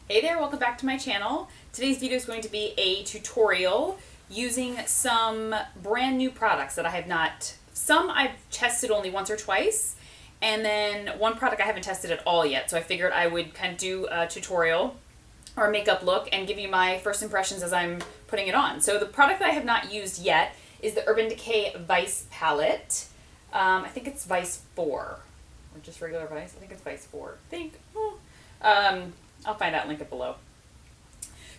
Hey there, welcome back to my channel. Today's video is going to be a tutorial using some brand new products that I have not, some I've tested only once or twice, and then one product I haven't tested at all yet, so I figured I would kind of do a tutorial or a makeup look and give you my first impressions as I'm putting it on. So the product that I have not used yet is the Urban Decay Vice Palette. I think it's Vice 4, or just regular Vice. I think it's Vice 4. I think. I'll find out, link it below.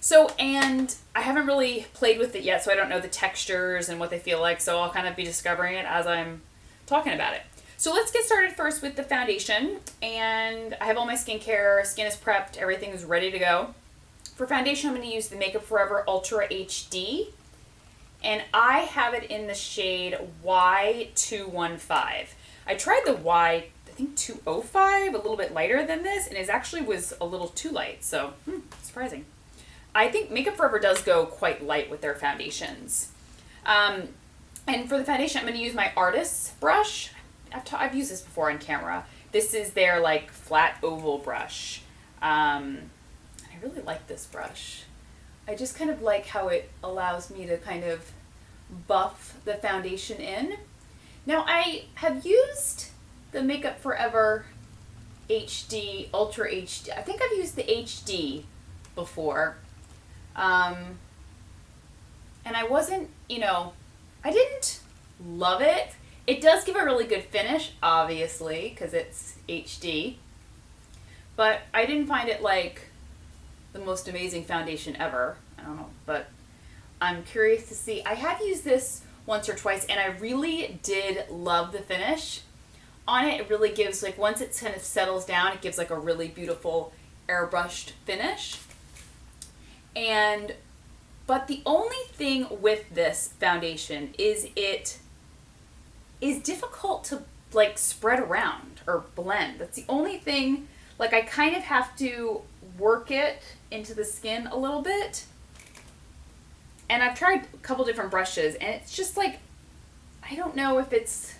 So, and I haven't really played with it yet, so I don't know the textures and what they feel like, so I'll kind of be discovering it as I'm talking about it. So let's get started first with the foundation, and I have all my skincare, skin is prepped, everything is ready to go. For foundation, I'm going to use the Makeup Forever Ultra HD, and I have it in the shade Y215. I tried the I think 205, a little bit lighter than this, and it actually was a little too light, so surprising. I think Makeup Forever does go quite light with their foundations. And for the foundation, I'm going to use my Artist's brush. I've used this before on camera. This is their like flat oval brush. I really like this brush. I just kind of like how it allows me to kind of buff the foundation in. Now I have used the Makeup Forever HD, Ultra HD. I think I've used the HD before. And I wasn't, I didn't love it. It does give a really good finish, obviously, because it's HD. But I didn't find it like the most amazing foundation ever. I don't know, but I'm curious to see. I have used this once or twice, and I really did love the finish on it. It really gives, like, once it kind of settles down, it gives like a really beautiful airbrushed finish. But the only thing with this foundation is it is difficult to like spread around or blend. That's the only thing. Like, I kind of have to work it into the skin a little bit. And I've tried a couple different brushes, and it's just like, I don't know if it's,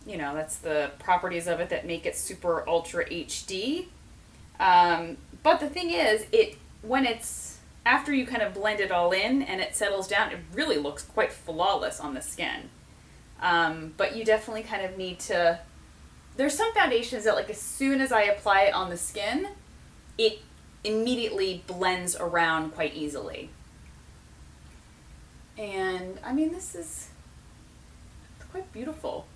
that's the properties of it that make it super ultra HD. But the thing is, when it's, after you kind of blend it all in and it settles down, it really looks quite flawless on the skin. But you definitely kind of need to, there's some foundations that, like, as soon as I apply it on the skin, it immediately blends around quite easily. And I mean, this is quite beautiful.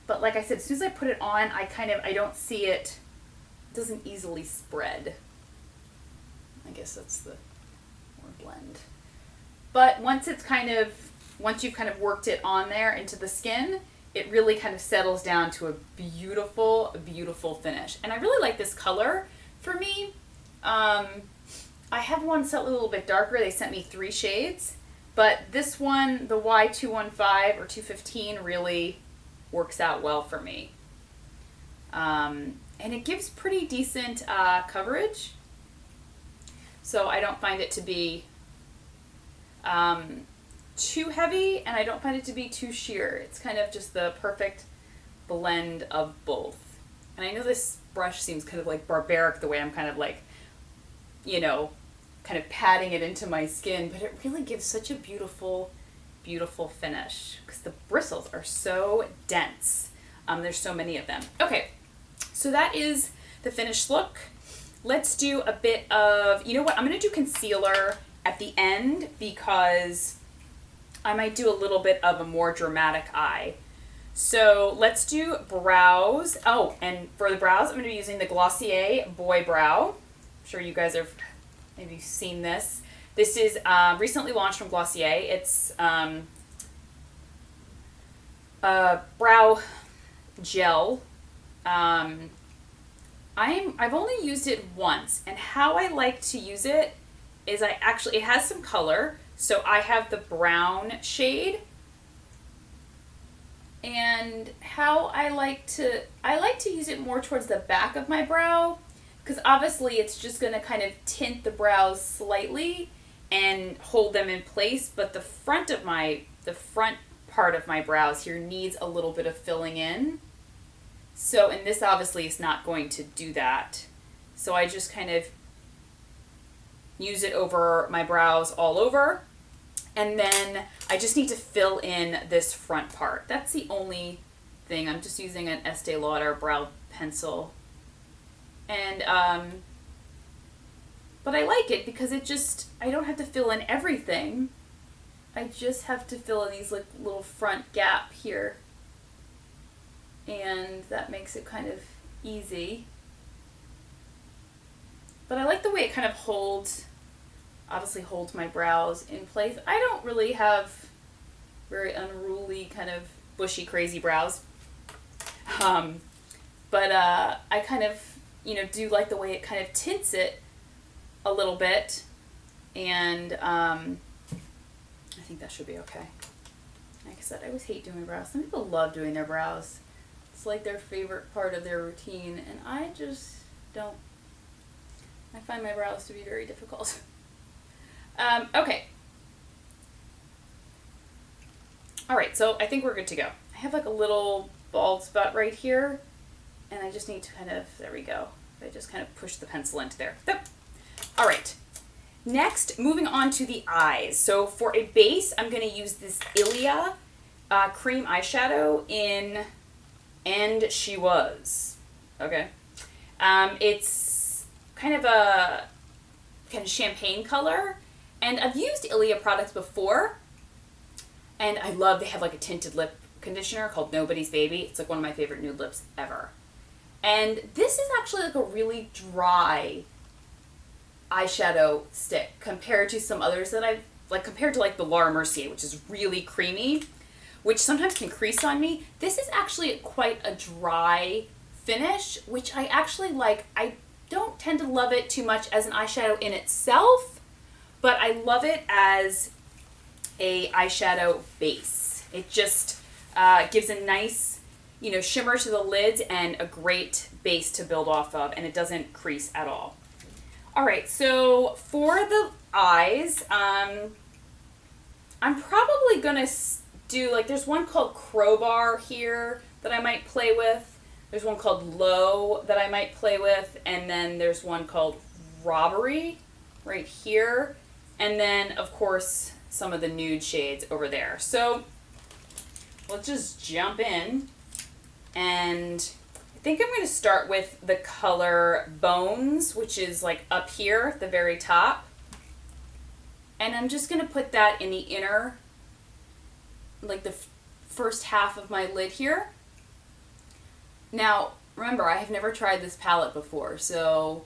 But like I said, as soon as I put it on, I don't see it, doesn't easily spread. I guess that's the word, blend. But once you've kind of worked it on there into the skin, it really kind of settles down to a beautiful, beautiful finish. And I really like this color for me. I have one set a little bit darker. They sent me 3 shades. But this one, the Y215 or 215, really works out well for me. And it gives pretty decent coverage. So I don't find it to be too heavy, and I don't find it to be too sheer. It's kind of just the perfect blend of both. And I know this brush seems kind of like barbaric the way I'm kind of like, kind of patting it into my skin, but it really gives such a beautiful, beautiful finish because the bristles are so dense. There's so many of them. Okay, so that is the finished look. Let's do a bit of, I'm going to do concealer at the end because I might do a little bit of a more dramatic eye. So let's do brows. Oh, and for the brows, I'm going to be using the Glossier Boy Brow. I'm sure you guys have maybe seen this. This is recently launched from Glossier. It's brow gel. I've only used it once, and how I like to use it is it has some color. So I have the brown shade, and how I like to use it more towards the back of my brow, because obviously it's just going to kind of tint the brows slightly and hold them in place, but the front part of my brows here needs a little bit of filling in. So, and this obviously is not going to do that. So I just kind of use it over my brows all over. And then I just need to fill in this front part. That's the only thing. I'm just using an Estee Lauder brow pencil. And, but I like it because it just, I don't have to fill in everything. I just have to fill in these like little front gap here. And that makes it kind of easy. But I like the way it kind of obviously holds my brows in place. I don't really have very unruly kind of bushy crazy brows. But I kind of, do like the way it kind of tints it a little bit. And I think that should be okay. Like I said, I always hate doing brows. Some people love doing their brows. It's like their favorite part of their routine, and I just don't. I find my brows to be very difficult. Okay. Alright, so I think we're good to go. I have like a little bald spot right here, and I just need to there we go. I just kind of push the pencil into there. Alright. Next, moving on to the eyes. So for a base, I'm going to use this Ilia cream eyeshadow in And She Was. Okay. It's kind of a champagne color. And I've used Ilia products before. And I love, they have like a tinted lip conditioner called Nobody's Baby. It's like one of my favorite nude lips ever. And this is actually like a really dry eyeshadow stick compared to some others that I've, like compared to like the Laura Mercier, which is really creamy, which sometimes can crease on me. This is actually quite a dry finish, which I actually like. I don't tend to love it too much as an eyeshadow in itself, but I love it as a eyeshadow base. It just gives a nice, shimmer to the lids and a great base to build off of, and it doesn't crease at all. All right, so for the eyes, I'm probably gonna do, like, there's one called Crowbar here that I might play with. There's one called Low that I might play with, and then there's one called Robbery right here, and then, of course, some of the nude shades over there. So let's just jump in, and I think I'm going to start with the color Bones, which is like up here at the very top. And I'm just going to put that in the inner, like the first half of my lid here. Now, remember, I have never tried this palette before, so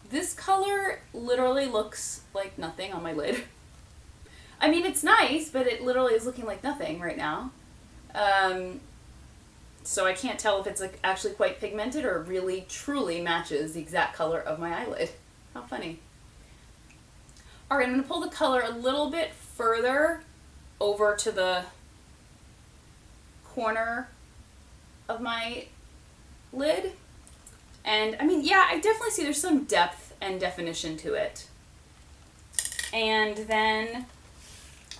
this color literally looks like nothing on my lid. I mean, it's nice, but it literally is looking like nothing right now. So I can't tell if it's like actually quite pigmented or really truly matches the exact color of my eyelid. How funny. Alright, I'm going to pull the color a little bit further over to the corner of my lid. And I mean, yeah, I definitely see there's some depth and definition to it. And then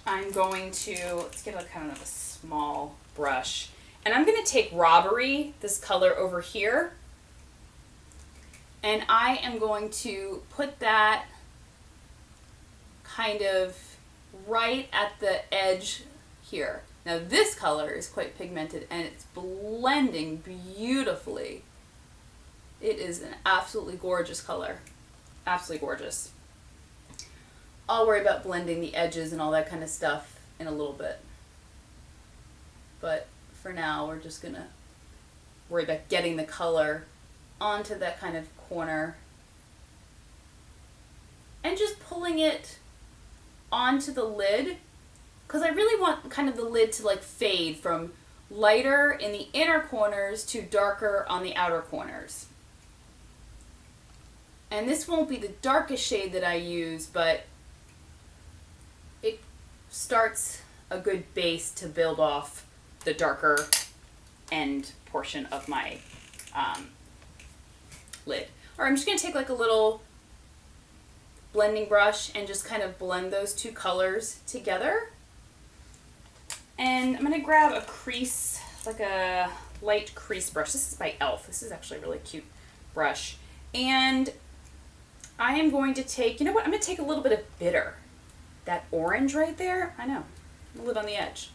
I'm going to, let's get a kind of a small brush. And I'm going to take Robbery, this color over here, and I am going to put that kind of right at the edge here. Now this color is quite pigmented and it's blending beautifully. It is an absolutely gorgeous color. Absolutely gorgeous. I'll worry about blending the edges and all that kind of stuff in a little bit. But for now, we're just going to worry about getting the color onto that kind of corner and just pulling it onto the lid, because I really want kind of the lid to like fade from lighter in the inner corners to darker on the outer corners. And this won't be the darkest shade that I use, but it starts a good base to build off the darker end portion of my lid. Or I'm just going to take like a little blending brush and just kind of blend those two colors together. And I'm going to grab a crease, like a light crease brush. This is by e.l.f. This is actually a really cute brush. And I am going to take, you know what, I'm going to take a little bit of bitter. That orange right there, I know, I live on the edge.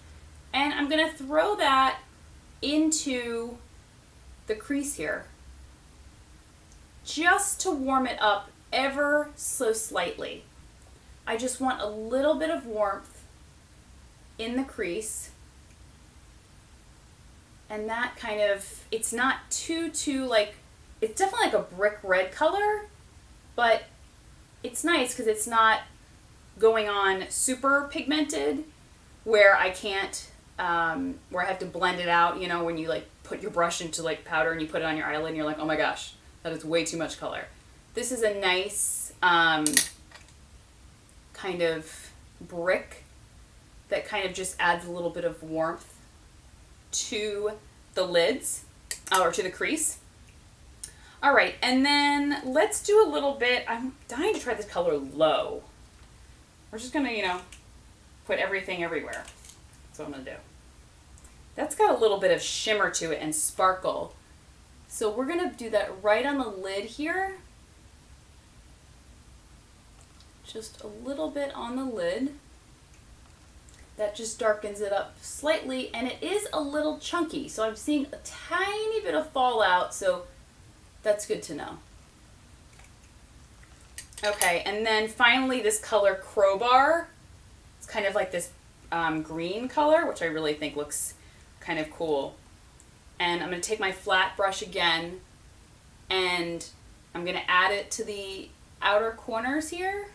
And I'm going to throw that into the crease here, just to warm it up ever so slightly. I just want a little bit of warmth in the crease. And that kind of, it's not too like, it's definitely like a brick red color, but it's nice because it's not going on super pigmented where I can't, where I have to blend it out, you know, when you like put your brush into like powder and you put it on your eyelid and you're like, oh my gosh, that is way too much color. This is a nice kind of brick that kind of just adds a little bit of warmth to the lids, or to the crease. All right, and then let's do a little bit, I'm dying to try this color Low. We're just gonna, you know, put everything everywhere. That's what I'm gonna do. That's got a little bit of shimmer to it and sparkle. So we're gonna do that right on the lid here. Just a little bit on the lid. That just darkens it up slightly, and it is a little chunky, so I'm seeing a tiny bit of fallout, so that's good to know. Okay, and then finally this color Crowbar. It's kind of like this green color, which I really think looks kind of cool. And I'm going to take my flat brush again, and I'm going to add it to the outer corners here.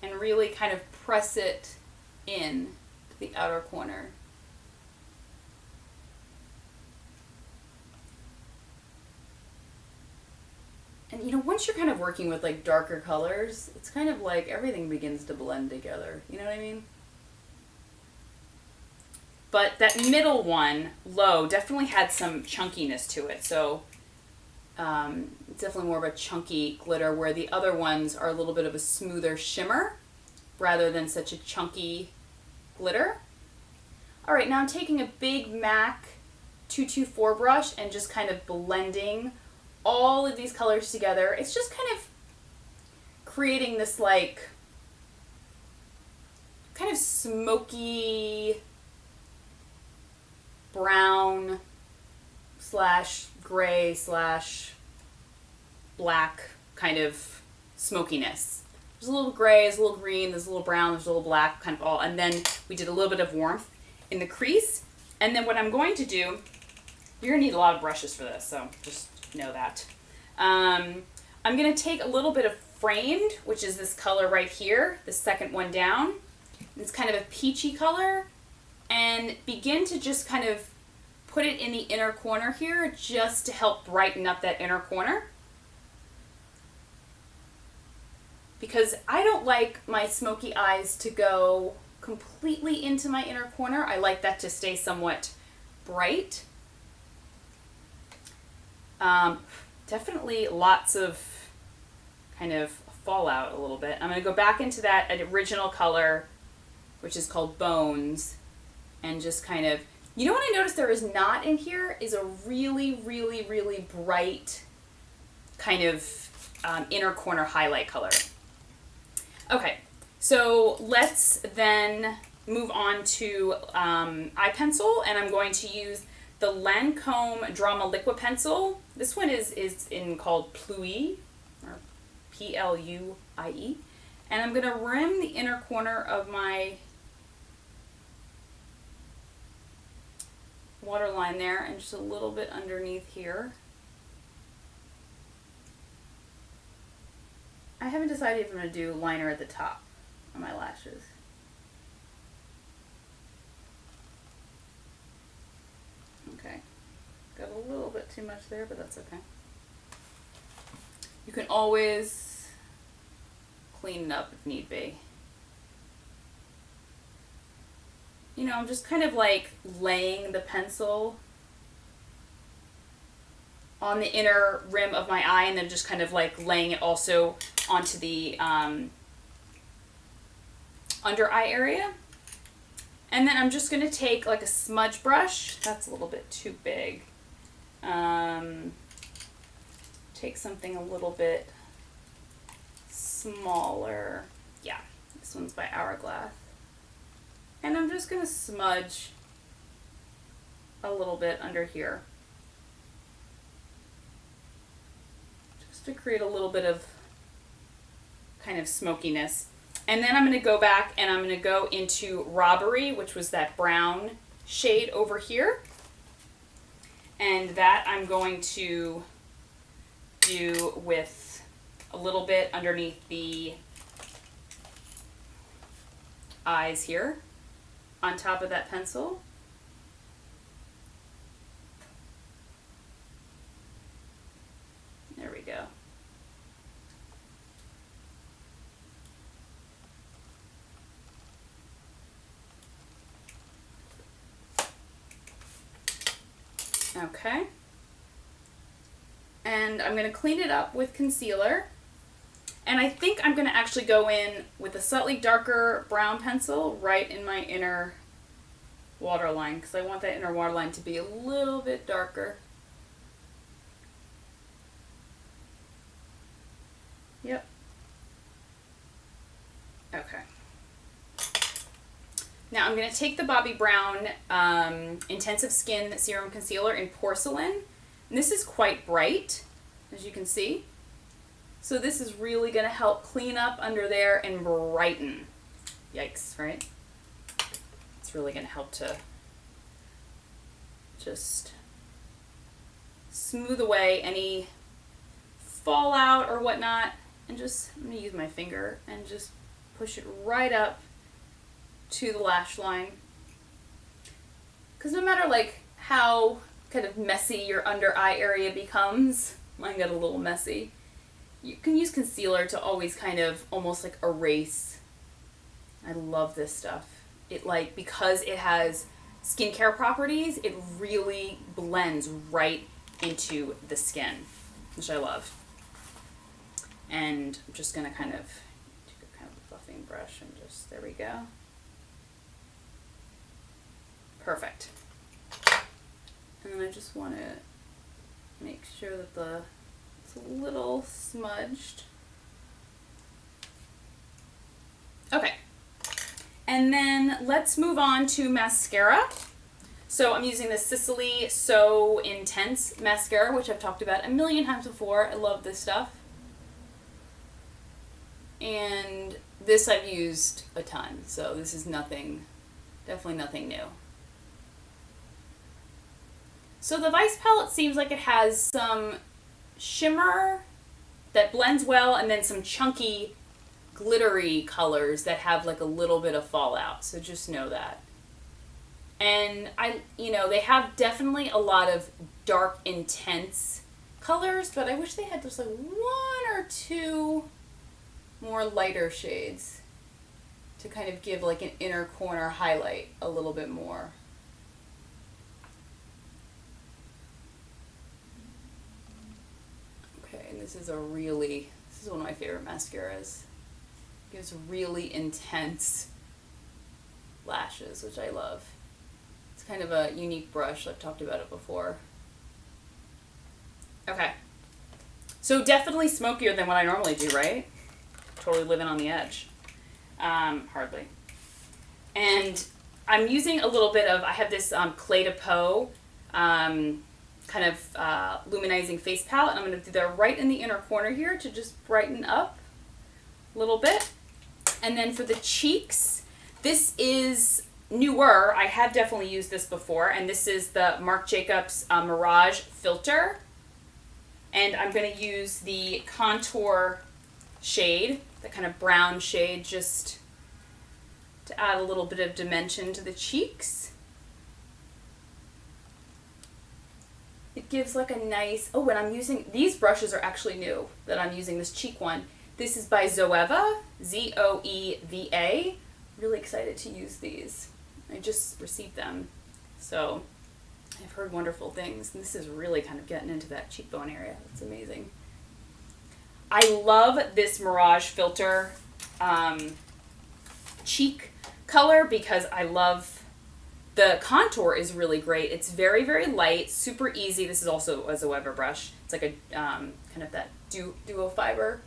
And really kind of press it in to the outer corner. And you know, once you're kind of working with like darker colors, it's kind of like everything begins to blend together. You know what I mean? But that middle one, Low, definitely had some chunkiness to it. So it's definitely more of a chunky glitter, where the other ones are a little bit of a smoother shimmer rather than such a chunky glitter. All right, now I'm taking a big MAC 224 brush and just kind of blending all of these colors together. It's just kind of creating this like kind of smoky brown slash gray slash black kind of smokiness. There's a little gray, there's a little green, there's a little brown, there's a little black, kind of all, and then we did a little bit of warmth in the crease. And then what I'm going to do, you're gonna need a lot of brushes for this, so just know that. I'm gonna take a little bit of Framed, which is this color right here, the second one down. It's kind of a peachy color, and begin to just kind of put it in the inner corner here, just to help brighten up that inner corner. Because I don't like my smoky eyes to go completely into my inner corner. I like that to stay somewhat bright. Definitely lots of kind of fallout a little bit. I'm going to go back into that original color, which is called Bones, and just kind of, you know what I noticed there is not in here is a really, really, really bright kind of inner corner highlight color. Okay, so let's then move on to eye pencil, and I'm going to use the Lancome Drama Liquid Pencil. This one is in called Pluie, or P-L-U-I-E. And I'm going to rim the inner corner of my waterline there, and just a little bit underneath here. I haven't decided if I'm going to do liner at the top of my lashes. Okay, got a little bit too much there, but that's okay. You can always clean it up if need be. You know, I'm just kind of like laying the pencil on the inner rim of my eye, and then just kind of like laying it also onto the under eye area. And then I'm just going to take like a smudge brush. That's a little bit too big. take something a little bit smaller. Yeah, this one's by Hourglass. And I'm just going to smudge a little bit under here. Just to create a little bit of kind of smokiness. And then I'm going to go back and I'm going to go into Robbery, which was that brown shade over here. And that I'm going to do with a little bit underneath the eyes here on top of that pencil. There we go. Okay. And I'm going to clean it up with concealer. And I think I'm going to actually go in with a slightly darker brown pencil right in my inner waterline, because I want that inner waterline to be a little bit darker. Yep. Okay. Now I'm going to take the Bobbi Brown Intensive Skin Serum Concealer in Porcelain. And this is quite bright, as you can see. So this is really going to help clean up under there and brighten. Yikes, right? It's really going to help to just smooth away any fallout or whatnot. And just, I'm going to use my finger and just push it right up to the lash line. Because no matter like how kind of messy your under eye area becomes, mine got a little messy, you can use concealer to always kind of almost like erase. I love this stuff. It like, because it has skincare properties, it really blends right into the skin, which I love. And I'm just gonna kind of take a kind of buffing brush and just, there we go. Perfect. And then I just want to make sure that it's a little smudged. Okay. And then let's move on to mascara. So I'm using the Sicily So Intense mascara, which I've talked about a million times before. I love this stuff. And this I've used a ton, so this is nothing, definitely nothing new. So the Vice palette seems like it has some shimmer that blends well, and then some chunky, glittery colors that have like a little bit of fallout. So just know that. And they have definitely a lot of dark, intense colors, but I wish they had just like one or two more lighter shades to kind of give like an inner corner highlight a little bit more. And this is one of my favorite mascaras. It gives really intense lashes, which I love. It's kind of a unique brush. I've talked about it before. Okay. So definitely smokier than what I normally do, right? Totally living on the edge. Hardly. And I'm using a little bit of, I have this Clé de Peau kind of luminizing face palette, and I'm going to do that right in the inner corner here to just brighten up a little bit. And then for the cheeks, this is newer. I have definitely used this before, and this is the Marc Jacobs Mirage Filter. And I'm going to use the contour shade, the kind of brown shade, just to add a little bit of dimension to the cheeks. It gives like a nice, and I'm using, these brushes are actually new that I'm using, this cheek one. This is by Zoeva, Zoeva. Really excited to use these. I just received them. So I've heard wonderful things, and this is really kind of getting into that cheekbone area. It's amazing. I love this Mirage Filter cheek color because I love the contour is really great. It's very, very light, super easy. This is also as a Weber brush. It's like a kind of that duo fiber.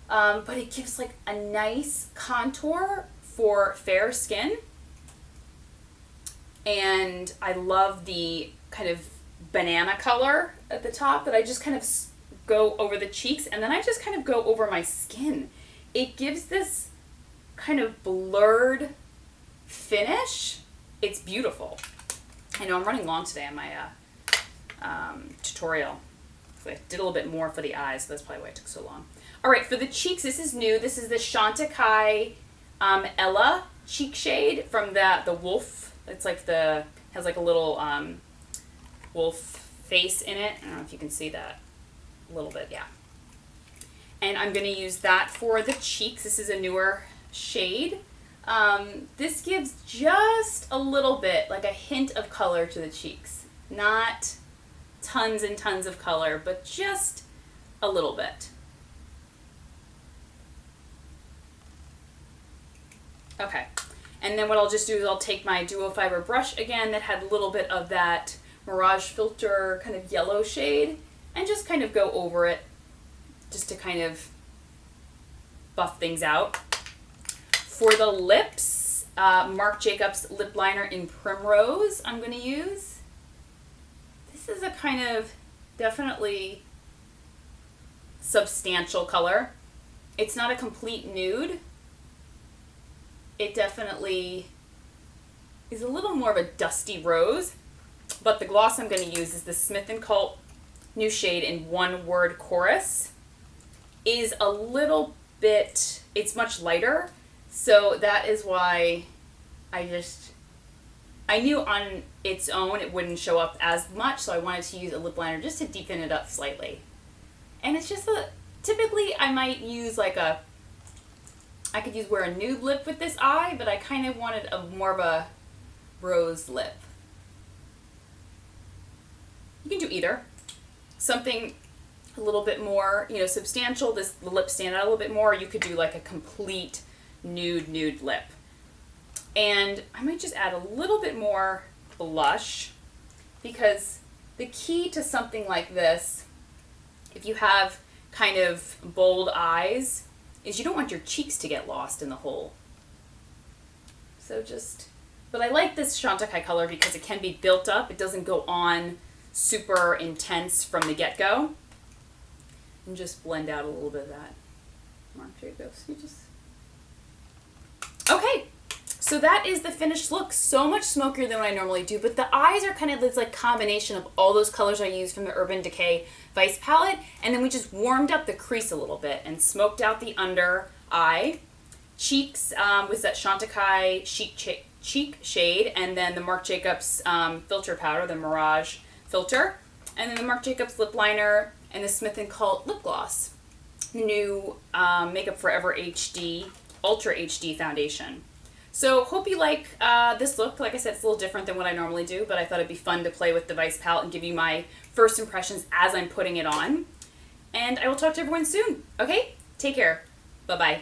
But it gives like a nice contour for fair skin. And I love the kind of banana color at the top that I just kind of go over the cheeks, and then I just kind of go over my skin. It gives this kind of blurred finish. It's beautiful. I know I'm running long today on my tutorial. I did a little bit more for the eyes, so that's probably why it took so long. All right, for the cheeks, this is new. This is the Decay Ella cheek shade from the wolf. It's like has like a little wolf face in it. I don't know if you can see that a little bit, yeah. And I'm going to use that for the cheeks. This is a newer shade. This gives just a little bit, like a hint of color to the cheeks. Not tons and tons of color, but just a little bit. Okay. And then what I'll just do is I'll take my duo fiber brush again that had a little bit of that Mirage Filter kind of yellow shade and just kind of go over it just to kind of buff things out. For the lips, Marc Jacobs lip liner in Primrose I'm going to use. This is a kind of definitely substantial color. It's not a complete nude. It definitely is a little more of a dusty rose, but the gloss I'm going to use is the Smith & Co. new shade in One Word Chorus. Is a little bit, it's much lighter, so that is why I knew on its own it wouldn't show up as much, so I wanted to use a lip liner just to deepen it up slightly. And it's just typically I might use I could wear a nude lip with this eye, but I kind of wanted more of a rose lip. You can do either. Something a little bit more, substantial, the lips stand out a little bit more. You could do like a complete nude lip. And I might just add a little bit more blush, because the key to something like this, if you have kind of bold eyes, is you don't want your cheeks to get lost in the hole. So but I like this Chantecaille color because it can be built up. It doesn't go on super intense from the get-go. And just blend out a little bit of that. Marc Jacobs, Okay, so that is the finished look. So much smokier than what I normally do, but the eyes are kind of this like combination of all those colors I used from the Urban Decay Vice palette, and then we just warmed up the crease a little bit and smoked out the under eye. Cheeks was that Chantecaille cheek shade, and then the Marc Jacobs filter powder, the Mirage Filter, and then the Marc Jacobs lip liner and the Smith & Co. lip gloss. The new Makeup Forever HD Ultra HD foundation. So hope you like this look. Like I said, it's a little different than what I normally do, but I thought it'd be fun to play with the Vice palette and give you my first impressions as I'm putting it on. And I will talk to everyone soon. Okay? Take care. Bye-bye.